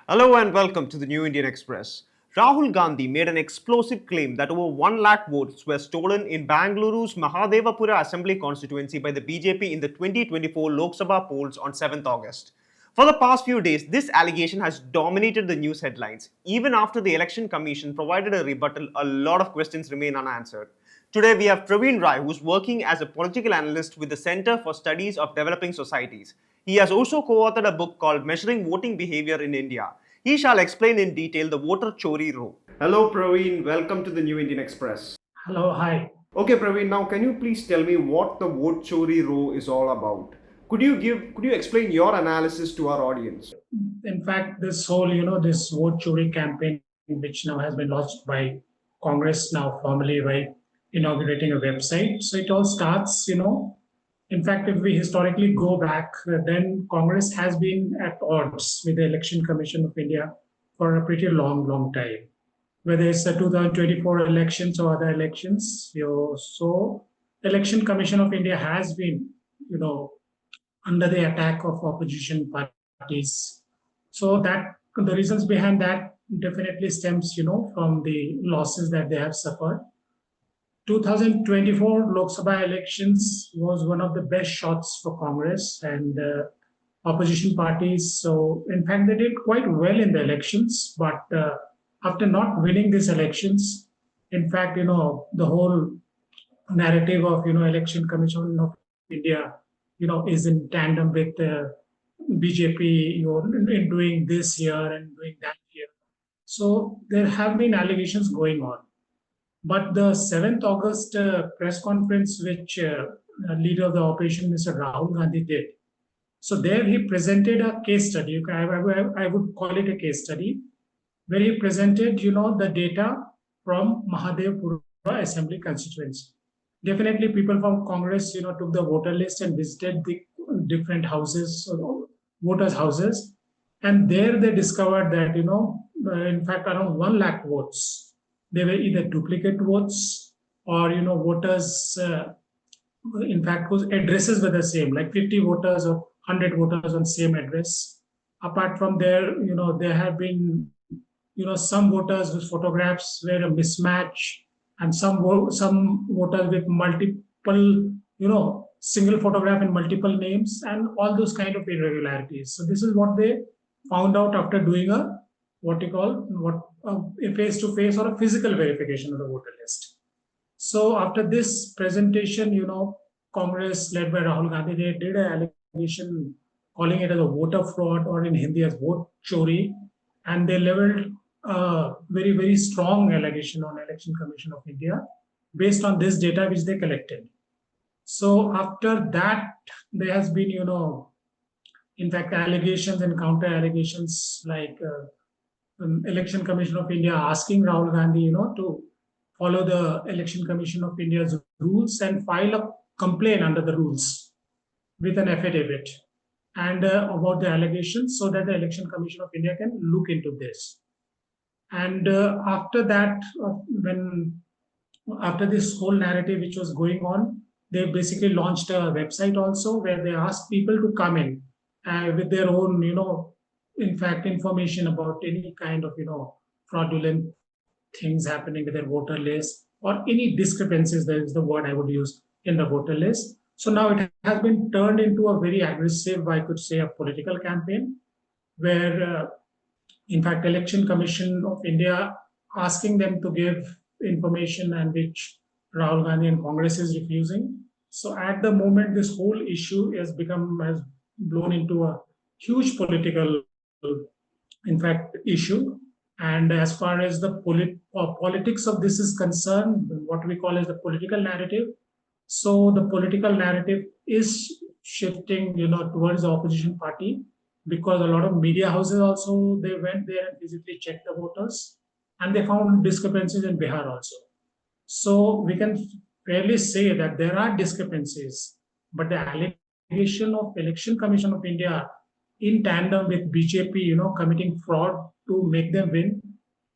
Hello and welcome to the New Indian Express. Rahul Gandhi made an explosive claim that over 1 lakh votes were stolen in Bengaluru's Mahadevapura Assembly constituency by the BJP in the 2024 Lok Sabha polls on 7th August. For the past few days, this allegation has dominated the news headlines. Even after the Election Commission provided a rebuttal, a lot of questions remain unanswered. Today, we have Praveen Rai, who's working as a political analyst with the Center for Studies of Developing Societies. He has also co-authored a book called Measuring Voting Behaviour in India. He shall explain in detail the voter chori rule. Hello Praveen, welcome to the New Indian Express. Hello, hi. Okay Praveen, now can you please tell me what the vote chori row is all about? Could you explain your analysis to our audience? In fact, this whole, this vote chori campaign, which now has been launched by Congress now formally by inaugurating a website. So it all starts, in fact, if we historically go back, then Congress has been at odds with the Election Commission of India for a pretty long time. Whether it's the 2024 elections or other elections, so Election Commission of India has been, under the attack of opposition parties. So that the reasons behind that definitely stems, from the losses that they have suffered. 2024 Lok Sabha elections was one of the best shots for Congress and opposition parties. So in fact, they did quite well in the elections, but after not winning these elections, in fact, the whole narrative of, Election Commission of India, is in tandem with BJP, in doing this here and doing that here. So there have been allegations going on. But the 7th August press conference, which leader of the opposition, Mr. Rahul Gandhi, did. So there he presented a case study. I would call it a case study, where he presented, the data from Mahadevapura Assembly constituency. Definitely, people from Congress, took the voter list and visited the different houses, voters' houses, and there they discovered that, in fact, around 1 lakh votes. They were either duplicate votes or, voters, in fact, whose addresses were the same, like 50 voters or 100 voters on same address. Apart from there, there have been, some voters whose photographs were a mismatch, and some voters with multiple, single photograph and multiple names, and all those kind of irregularities. So this is what they found out after doing a face-to-face or a physical verification of the voter list. So after this presentation, Congress led by Rahul Gandhi, they did an allegation calling it as a voter fraud, or in Hindi as vote chori, and they leveled a very strong allegation on Election Commission of India based on this data which they collected. So after that, there has been, in fact, allegations and counter allegations like Election Commission of India asking Rahul Gandhi, to follow the Election Commission of India's rules and file a complaint under the rules with an affidavit and about the allegations, so that the Election Commission of India can look into this. And after that, after this whole narrative which was going on, they basically launched a website also where they asked people to come in with their own, in fact, information about any kind of, fraudulent things happening with their voter list or any discrepancies, that is the word I would use, in the voter list. So now it has been turned into a very aggressive, I could say, a political campaign where, in fact, Election Commission of India asking them to give information, and which Rahul Gandhi and Congress is refusing. So at the moment, this whole issue has blown into a huge political, in fact, issue. And as far as the politics of this is concerned, what we call as the political narrative. So the political narrative is shifting, towards the opposition party, because a lot of media houses also, they went there and physically checked the voters, and they found discrepancies in Bihar also. So we can fairly say that there are discrepancies, but the allegation of Election Commission of India in tandem with BJP, committing fraud to make them win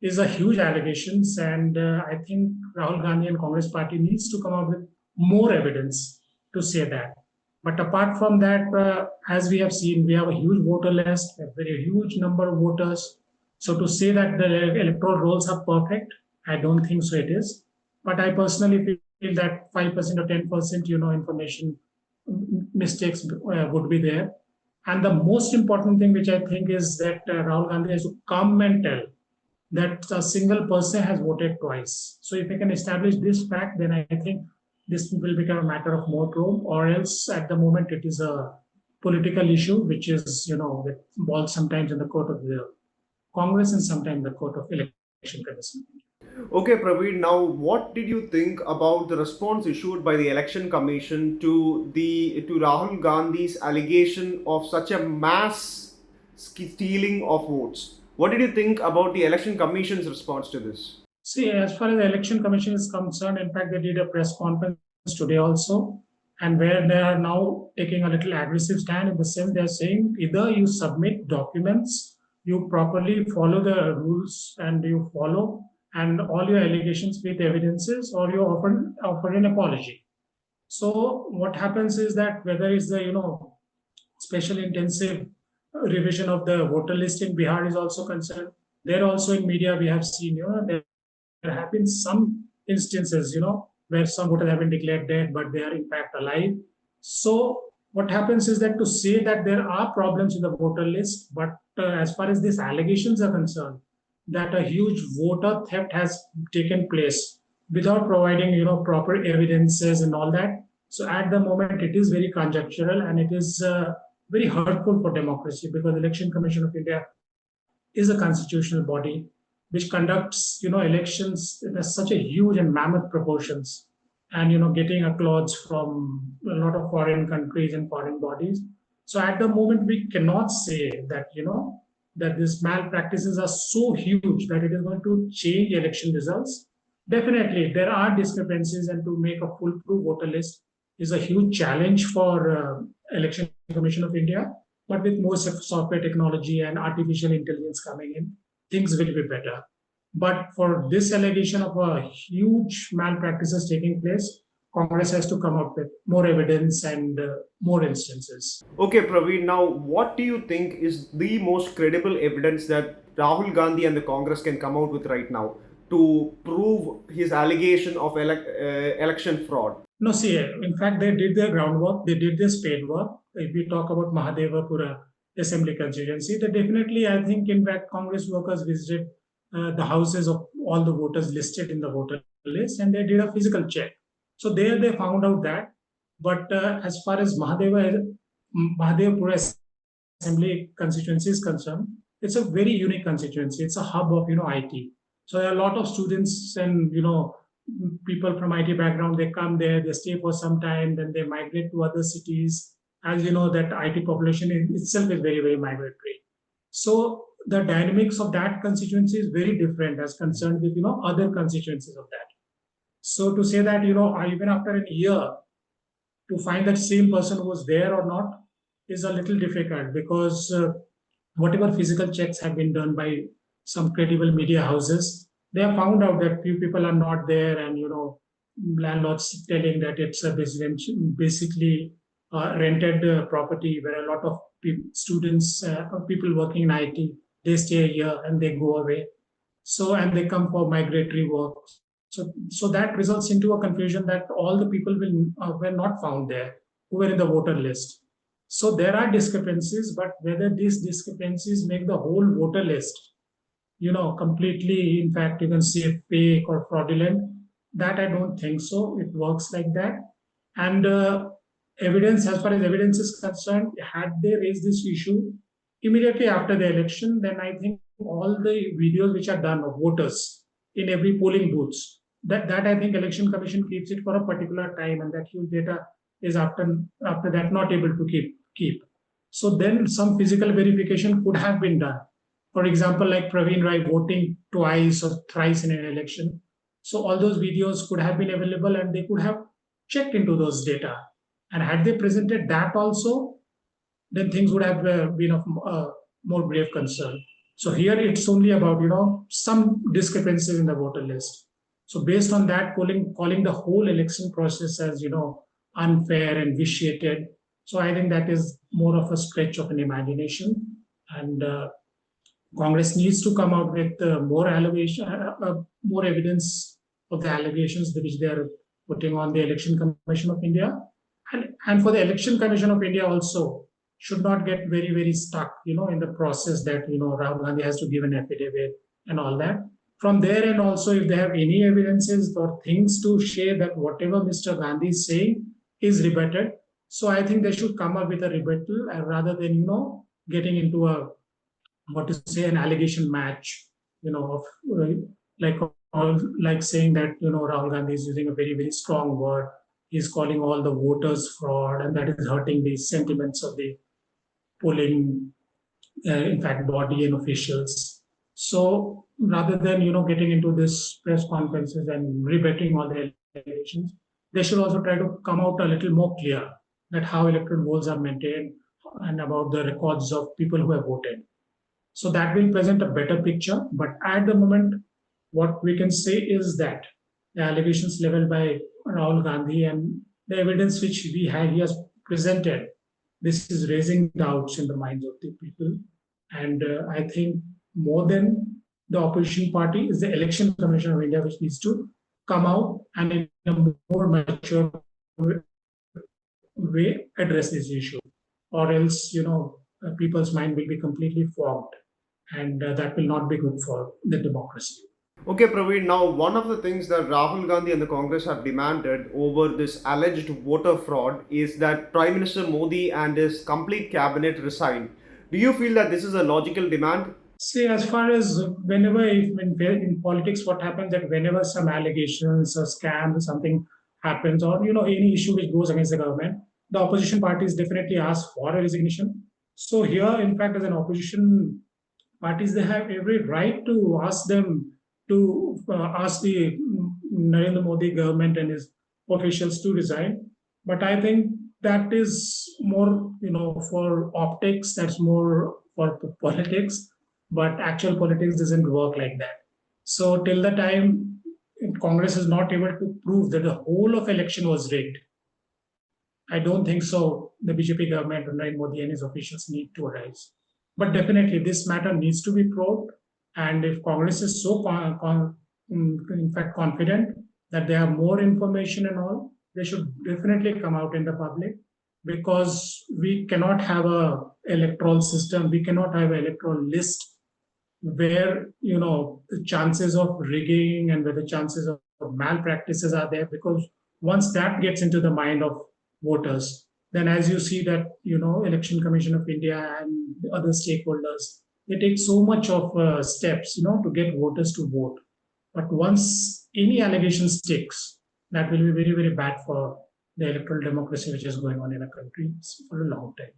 is a huge allegations. And I think Rahul Gandhi and Congress party needs to come out with more evidence to say that. But apart from that, as we have seen, we have a huge voter list, a very huge number of voters So to say that the electoral rolls are perfect, I don't think so it is. But I personally feel that 5% or 10%, information mistakes would be there. And the most important thing which I think is that Rahul Gandhi has to come and tell that a single person has voted twice. So if we can establish this fact, then I think this will become a matter of more room, or else at the moment it is a political issue, which is, with balls sometimes in the court of the Congress and sometimes the court of election commission. Okay, Praveen. Now, what did you think about the response issued by the Election Commission to Rahul Gandhi's allegation of such a mass stealing of votes? What did you think about the Election Commission's response to this? See, as far as the election commission is concerned, in fact, they did a press conference today also, and where they are now taking a little aggressive stand in the sense they're saying either you submit documents, you properly follow the rules and you follow and all your allegations with evidences, or you offer an apology. So what happens is that whether it's the special intensive revision of the voter list in Bihar is also concerned. There also in media we have seen there have been some instances, where some voters have been declared dead, but they are in fact alive. So what happens is that to say that there are problems in the voter list, but as far as these allegations are concerned, that a huge voter theft has taken place without providing, proper evidences and all that. So at the moment, it is very conjectural and it is very hurtful for democracy, because Election Commission of India is a constitutional body which conducts elections in such a huge and mammoth proportions, and getting applause from a lot of foreign countries and foreign bodies. So at the moment we cannot say that that these malpractices are so huge that it is going to change election results. Definitely there are discrepancies, and to make a foolproof voter list is a huge challenge for Election Commission of India. But with more software technology and artificial intelligence coming in, things will be better. But for this allegation of a huge malpractices taking place, Congress has to come up with more evidence and more instances. Okay, Praveen. Now, what do you think is the most credible evidence that Rahul Gandhi and the Congress can come out with right now to prove his allegation of election fraud? No, see, in fact, they did their groundwork, they did their spade work. If we talk about Mahadevapura Assembly constituency, they definitely, I think, in fact, Congress workers visited the houses of all the voters listed in the voter list, and they did a physical check. So there they found out that. But as far as Mahadevapura Assembly constituency is concerned, it's a very unique constituency. It's a hub of IT. So there are a lot of students and people from IT background. They come there, they stay for some time, then they migrate to other cities. As you know, that IT population itself is very, very migratory. So the dynamics of that constituency is very different as concerned with other constituencies of that. So to say that even after a year, to find that same person was there or not is a little difficult, because whatever physical checks have been done by some credible media houses, they have found out that few people are not there, and landlords telling that it's a basically rented property where a lot of students, people working in IT, they stay a year and they go away. So and they come for migratory work. So that results into a confusion that all the people were not found there who were in the voter list. So there are discrepancies, but whether these discrepancies make the whole voter list, completely, in fact, you can say fake or fraudulent, that I don't think so. It works like that. And evidence, as far as evidence is concerned, had they raised this issue immediately after the election, then I think all the videos which are done of voters in every polling booths, that I think Election Commission keeps it for a particular time, and that huge data is after that not able to keep. So then some physical verification could have been done. For example, like Praveen Rai voting twice or thrice in an election. So all those videos could have been available, and they could have checked into those data. And had they presented that also, then things would have been of more grave concern. So here it's only about some discrepancies in the voter list. So based on that, calling the whole election process as unfair and vitiated. So I think that is more of a stretch of an imagination, and Congress needs to come out with more evidence of the allegations which they are putting on the Election Commission of India, and for the Election Commission of India also should not get very stuck, in the process that Rahul Gandhi has to give an affidavit and all that. From there, and also if they have any evidences or things to share that whatever Mr. Gandhi is saying is rebutted, so I think they should come up with a rebuttal rather than getting into a what to say an allegation match, of like like saying that Rahul Gandhi is using a very strong word. He's calling all the voters fraud, and that is hurting the sentiments of the polling, in fact, body and officials. So rather than getting into this press conferences and rebutting all the allegations, they should also try to come out a little more clear that how electoral rolls are maintained and about the records of people who have voted. So that will present a better picture. But at the moment, what we can say is that the allegations leveled by Rahul Gandhi and the evidence which he has presented, this is raising doubts in the minds of the people. And I think more than the opposition party is the Election Commission of India, which needs to come out and in a more mature way address this issue, or else people's mind will be completely fogged, and that will not be good for the democracy. Okay, Praveen, now one of the things that Rahul Gandhi and the Congress have demanded over this alleged voter fraud is that Prime Minister Modi and his complete cabinet resign. Do you feel that this is a logical demand? See, as far as whenever in politics, what happens that whenever some allegations or scam or something happens, or any issue which goes against the government, the opposition parties definitely ask for a resignation. So here, in fact, as an opposition parties, they have every right to ask them to ask the Narendra Modi government and his officials to resign. But I think that is more, for optics. That's more for politics. But actual politics doesn't work like that. So till the time Congress is not able to prove that the whole of election was rigged, I don't think so. The BJP government, Narendra Modi and his officials need to arise. But definitely, this matter needs to be probed. And if Congress is so, in fact, confident that they have more information and all, they should definitely come out in the public, because we cannot have a electoral system. We cannot have an electoral list where the chances of rigging and where the chances of malpractices are there, because once that gets into the mind of voters, then as you see that Election Commission of India and the other stakeholders, they take so much of steps to get voters to vote. But once any allegation sticks, that will be very bad for the electoral democracy which is going on in a country for a long time.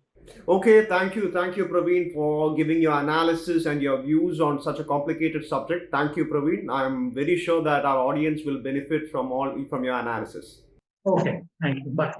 Okay, thank you, Praveen, for giving your analysis and your views on such a complicated subject. Thank you, Praveen. I'm very sure that our audience will benefit from your analysis. Okay, thank you. Bye.